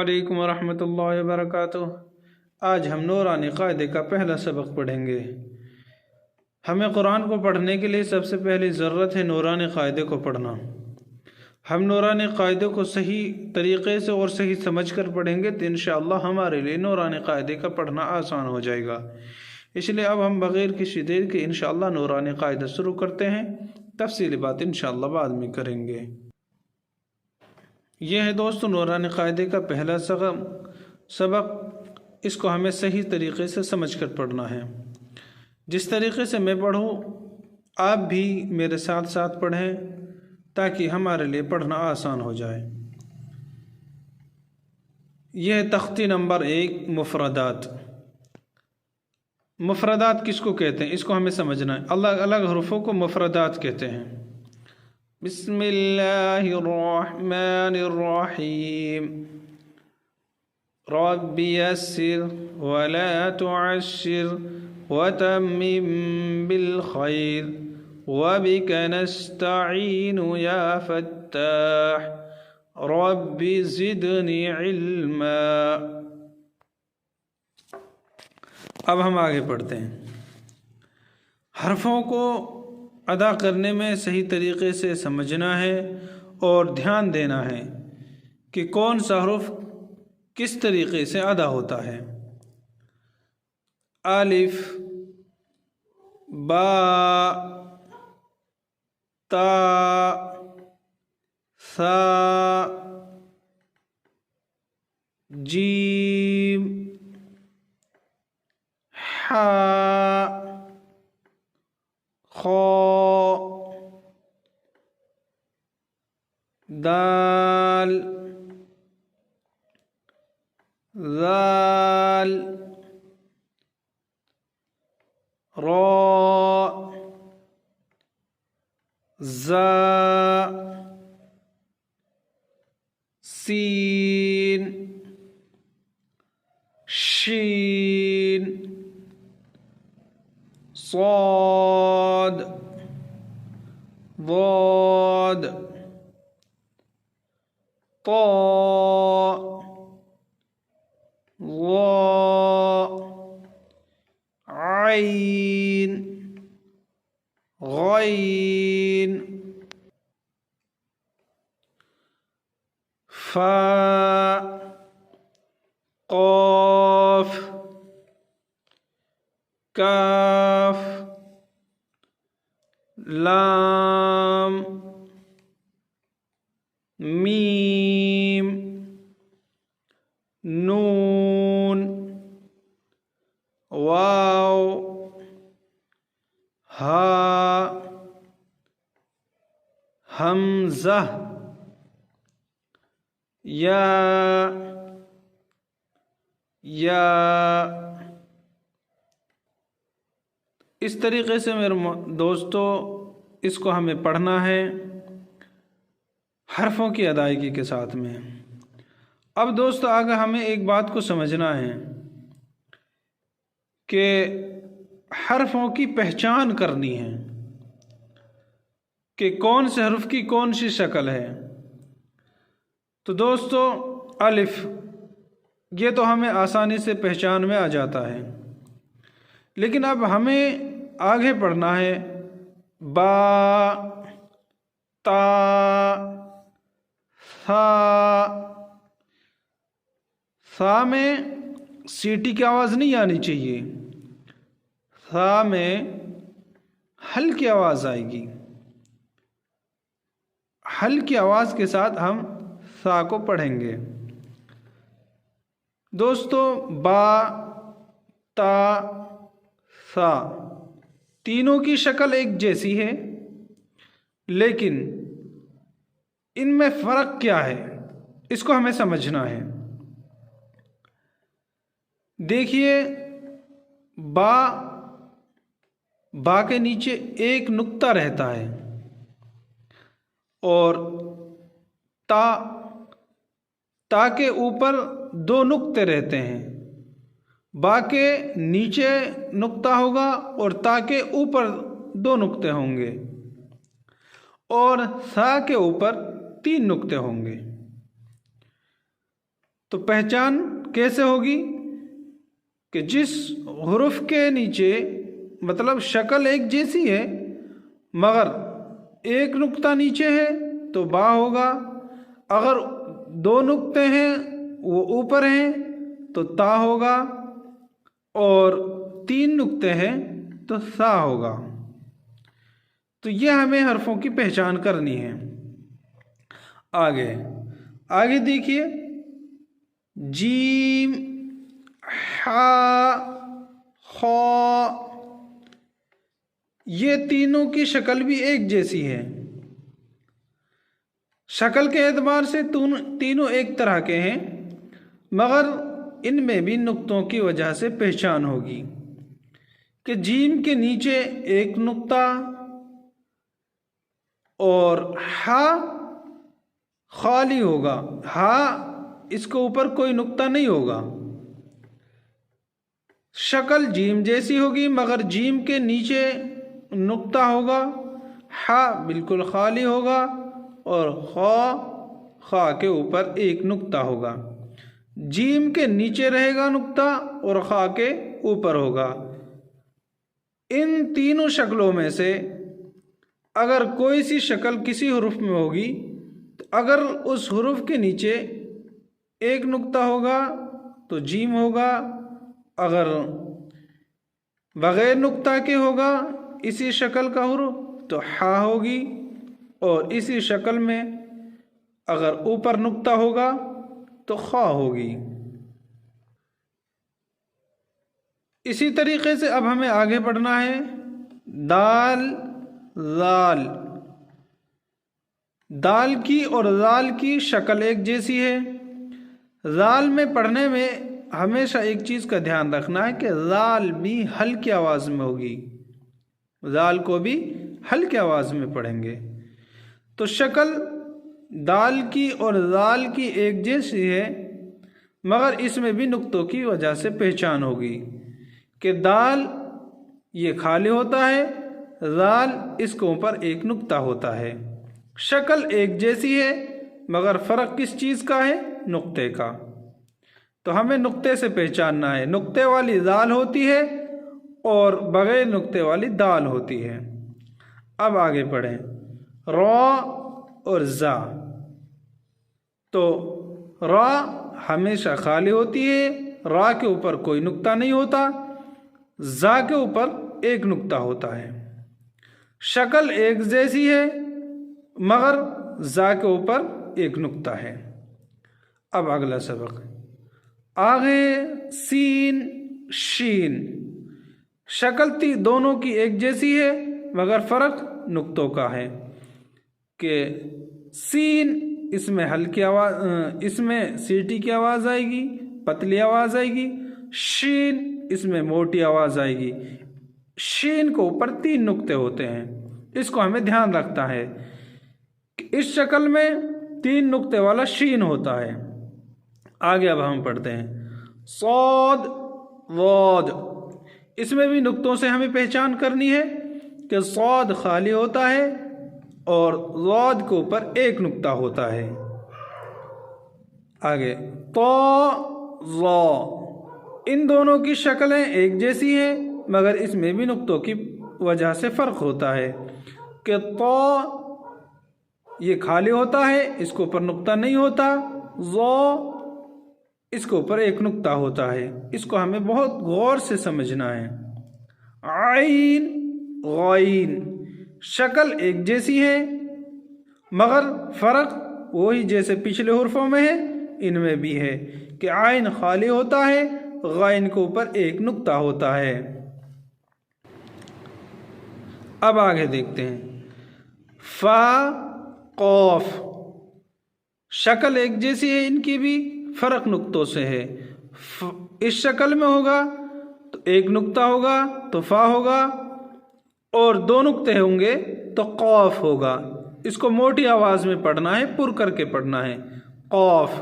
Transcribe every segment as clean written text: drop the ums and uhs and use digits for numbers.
वालेकुम रहमतुल्लाहि वबरकातुह। आज हम नूरानी क़ायदे का पहला सबक पढ़ेंगे। हमें कुरान को पढ़ने के लिए सबसे पहली ज़रूरत है नूरानी क़ायदे को पढ़ना। हम नूरानी क़ायदे को सही तरीक़े से और सही समझ कर पढ़ेंगे तो इंशाअल्लाह हमारे लिए नूरानी क़ायदे का पढ़ना आसान हो जाएगा। इसलिए अब हम बग़ैर किसी देर के इंशाअल्लाह नूरानी क़ायदा शुरू करते हैं। तफ़सीली बात इंशाअल्लाह बाद में करेंगे। यह है दोस्तों नूरानी क़ायदे का पहला सबक। इसको हमें सही तरीक़े से समझ कर पढ़ना है। जिस तरीक़े से मैं पढ़ूँ आप भी मेरे साथ साथ पढ़ें ताकि हमारे लिए पढ़ना आसान हो जाए। यह तख्ती नंबर 1 मुफ़रदात। मुफ़रदात किसको कहते हैं इसको हमें समझना है। अलग अलग हरूफों को मुफ़रदात कहते हैं। बिस्मिल्लाहिर्रहमानिर्रहीम। रब्बि यस्सिर वला तुअस्सिर वतम्मिम बिल खैर वबिका नस्तईनु या फत्ताह रब्बि ज़िदनी इल्मा। अब हम आगे पढ़ते हैं। हरफों को अदा करने में सही तरीक़े से समझना है और ध्यान देना है कि कौन सा हरफ किस तरीक़े से अदा होता है। अलिफ, बा, ता, सा, जीम, हा, खा, दाल, ज़ाल, रा, ज़ा, सीन, शीन, صاد ضاد طاء ظاء عين غين فاء قاف काफ लाम मीम नून वाव हा हमज़ा या इस तरीक़े से मेरे दोस्तों इसको हमें पढ़ना है हरफों की अदायगी के साथ में। अब दोस्तों आगे हमें एक बात को समझना है कि हरफों की पहचान करनी है कि कौन से हरफ की कौन सी शक्ल है। तो दोस्तों अलिफ ये तो हमें आसानी से पहचान में आ जाता है, लेकिन अब हमें आगे पढ़ना है बा, ता, सा में सीटी की आवाज़ नहीं आनी चाहिए। सा में हल्की आवाज़ आएगी। हल्की आवाज़ के साथ हम सा को पढ़ेंगे। दोस्तों बा, ता, सा तीनों की शक्ल एक जैसी है, लेकिन इनमें फ़र्क क्या है इसको हमें समझना है। देखिए बा के नीचे एक नुक्ता रहता है और ता के ऊपर 2 नुक्ते रहते हैं। बा के नीचे नुक्ता होगा और ता के ऊपर 2 नुक्ते होंगे और सा के ऊपर 3 नुक्ते होंगे। تو پہچان کیسے ہوگی کہ جس حرف کے نیچے مطلب شکل ایک جیسی ہے مگر ایک نقطہ نیچے ہے تو با ہوگا، اگر دو نقطے ہیں وہ اوپر ہیں تو تا ہوگا، اور تین نقطے ہیں تو سا ہوگا۔ تو یہ ہمیں حرفوں کی پہچان کرنی ہے۔ آگے دیکھیے، جیم، ہا، خا، یہ تینوں کی شکل بھی ایک جیسی ہے۔ شکل کے اعتبار سے تینوں ایک طرح کے ہیں، مگر ان میں بھی نقطوں کی وجہ سے پہچان ہوگی کہ جیم کے نیچے ایک نقطہ اور ہا خالی ہوگا، ہا اس کے اوپر کوئی نقطہ نہیں ہوگا۔ شکل جیم جیسی ہوگی مگر جیم کے نیچے نقطہ ہوگا، ہا بالکل خالی ہوگا، اور خا کے اوپر ایک نقطہ ہوگا۔ جیم کے نیچے رہے گا نقطہ اور خا کے اوپر ہوگا۔ ان تینوں شکلوں میں سے اگر کوئی سی شکل کسی حرف میں ہوگی تو اگر اس حرف کے نیچے ایک نقطہ ہوگا تو جیم ہوگا، اگر بغیر نقطہ کے ہوگا اسی شکل کا حرف تو ہا ہوگی، اور اسی شکل میں اگر اوپر نقطہ ہوگا تو خا ہوگی۔ اسی طریقے سے اب ہمیں آگے بڑھنا ہے۔ دال، ذال، دال کی اور ذال کی شکل ایک جیسی ہے۔ ذال میں پڑھنے میں ہمیشہ ایک چیز کا دھیان رکھنا ہے کہ ذال بھی ہلکی آواز میں ہوگی، ذال کو بھی ہلکی آواز میں پڑھیں گے۔ تو شکل دال کی اور ذال کی ایک جیسی ہے، مگر اس میں بھی نقطوں کی وجہ سے پہچان ہوگی کہ دال یہ خالی ہوتا ہے، ذال اس کے اوپر ایک نقطہ ہوتا ہے۔ شکل ایک جیسی ہے مگر فرق کس چیز کا ہے؟ نقطے کا۔ تو ہمیں نقطے سے پہچاننا ہے، نقطے والی ذال ہوتی ہے اور بغیر نقطے والی دال ہوتی ہے۔ اب آگے پڑھیں، را اور زا۔ تو را ہمیشہ خالی ہوتی ہے، را کے اوپر کوئی نقطہ نہیں ہوتا، زا کے اوپر ایک نقطہ ہوتا ہے۔ شکل ایک جیسی ہے مگر زا کے اوپر ایک نقطہ ہے۔ اب اگلا سبق آگے، سین، شین۔ شکل دونوں کی ایک جیسی ہے مگر فرق نقطوں کا ہے کہ سین اس میں ہلکی آواز، اس میں سیٹی کی آواز آئے گی، پتلی آواز آئے گی۔ شین اس میں موٹی آواز آئے گی۔ شین کے اوپر تین نقطے ہوتے ہیں، اس کو ہمیں دھیان رکھتا ہے کہ اس شکل میں تین نقطے والا شین ہوتا ہے۔ آگے اب ہم پڑھتے ہیں، صاد، واد۔ اس میں بھی نقطوں سے ہمیں پہچان کرنی ہے کہ صاد خالی ہوتا ہے اور واد کے اوپر ایک نقطہ ہوتا ہے۔ آگے، طا، ظا۔ ان دونوں کی شکلیں ایک جیسی ہیں مگر اس میں بھی نقطوں کی وجہ سے فرق ہوتا ہے کہ طا یہ خالی ہوتا ہے، اس کے اوپر نقطہ نہیں ہوتا، ظا اس کے اوپر ایک نقطہ ہوتا ہے۔ اس کو ہمیں بہت غور سے سمجھنا ہے۔ عین، غائن۔ شکل ایک جیسی ہے مگر فرق وہی جیسے پچھلے حرفوں میں ہے ان میں بھی ہے کہ عین خالی ہوتا ہے، غائن کے اوپر ایک نقطہ ہوتا ہے۔ اب آگے دیکھتے ہیں، فا، قاف۔ شکل ایک جیسی ہے ان کی بھی، فرق نقطوں سے ہے۔ اس شکل میں ہوگا تو ایک نقطہ ہوگا تو فا ہوگا، اور دو نقطے ہوں گے تو قاف ہوگا۔ اس کو موٹی آواز میں پڑھنا ہے، پر کر کے پڑھنا ہے، قاف۔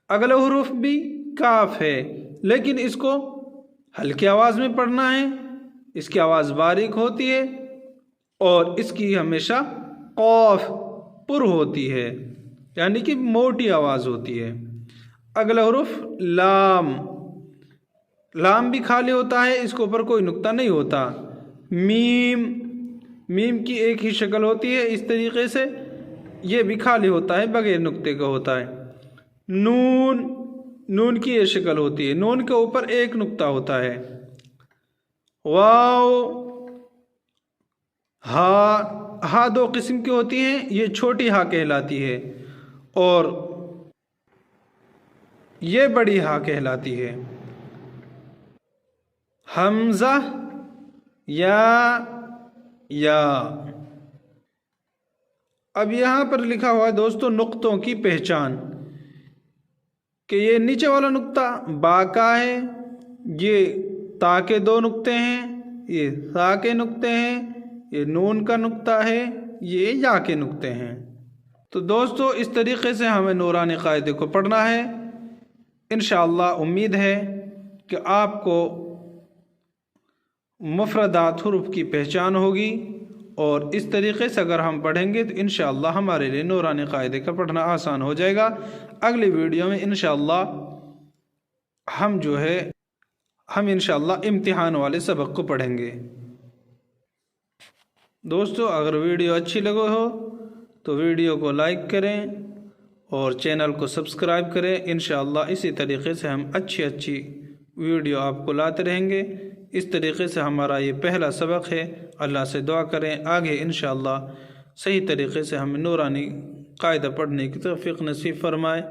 اگلا حرف بھی کاف ہے لیکن اس کو ہلکی آواز میں پڑھنا ہے، اس کی آواز باریک ہوتی ہے اور اس کی ہمیشہ قاف پر ہوتی ہے، یعنی کہ موٹی آواز ہوتی ہے۔ अगला हरूफ लाम, लाम भी खाली होता है, इसके ऊपर कोई नुक्ता नहीं होता। मीम, मीम की एक ही शक्ल होती है, इस तरीके से ये भी खाली होता है, बगैर नुक्ते का होता है। नून, नून की ये शक्ल होती है, नून के ऊपर एक नुक्ता होता है। वाव, हा, हा दो किस्म की होती हैं, ये छोटी हा कहलाती है और ये बड़ी हा कहलाती है। हमजा, या। अब यहाँ पर लिखा हुआ है दोस्तों नुक्तों की पहचान, कि ये नीचे वाला नुक्ता बा का है, ये ता के दो नुक्ते हैं, ये सा के नुक्ते हैं, ये नून का नुक्ता है, ये या के नुक्ते हैं। तो दोस्तों इस तरीके से हमें नूरानी कायदे को पढ़ना है। इंशाअल्लाह उम्मीद है कि आपको मुफरदात हुरूफ की पहचान होगी और इस तरीके से अगर हम पढ़ेंगे तो इंशाअल्लाह हमारे लिए नूरानी कायदे का पढ़ना आसान हो जाएगा। अगली वीडियो में इंशाअल्लाह हम इंशाअल्लाह इम्तिहान वाले सबक को पढ़ेंगे। दोस्तों अगर वीडियो अच्छी लगे हो तो वीडियो को लाइक करें और चैनल को सब्सक्राइब करें। इंशाअल्लाह इसी तरीके से हम अच्छी वीडियो आपको लाते रहेंगे। इस तरीके से हमारा ये पहला सबक है। अल्लाह से दुआ करें आगे इंशाअल्लाह सही तरीके से हमें नूरानी कायदा पढ़ने की तौफीक नसीब फरमाए।